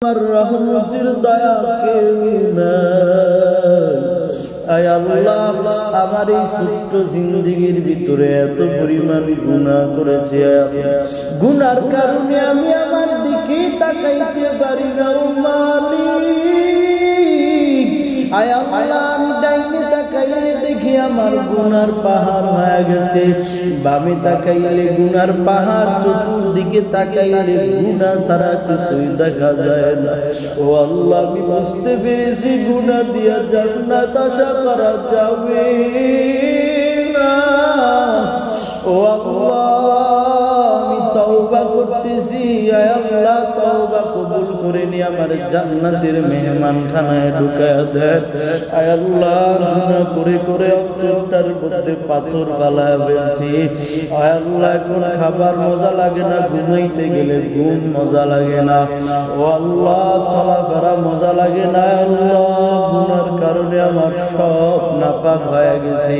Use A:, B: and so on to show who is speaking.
A: আমার রহমতের দয়া কেউ নাই। আয় আল্লাহ, আমার এই ছোট্ট জিন্দেগির ভিতরে এত পরিমাণ গুনাহ করেছি, গুনার কারণে আমি আমার দিকে তাকাইতে পারি না। ও মালিক, আয় আল্লাহ, আমি ডাইনে তাকাইলে দেখি আমার গুনার পাহাড় হয়ে গেছে, বামে তাকাইলে গুনার পাহাড়, চতুর্দিকে তাকাইলে গুনাহ ছাড়া কিছুই দেখা যায় না। ও আল্লাহ, আমি বুঝতে পেরেছি গুনাহ দিয়া জান্নাত আশা করা যাবে না। ও আল্লাহ, আমি তওবা করতেছি। আয় আল্লাহ, তওবা কবুল করে নিয়ে আমার জান্নাতের মেহমানখানায় ঢুকায় দেন। আয় আল্লাহ, গুনাহ করে করে অন্তরটার মধ্যে পাথর ফালায় ফেলছি। আয় আল্লাহ, এখন খাবার মজা লাগে না, ঘুমাইতে গেলে ঘুম মজা লাগে না। ও আল্লাহ, চলাফেরা মজা লাগে না। আল্লাহ, গুনার কারণে আমার সব নাপাক হয়ে গেছে।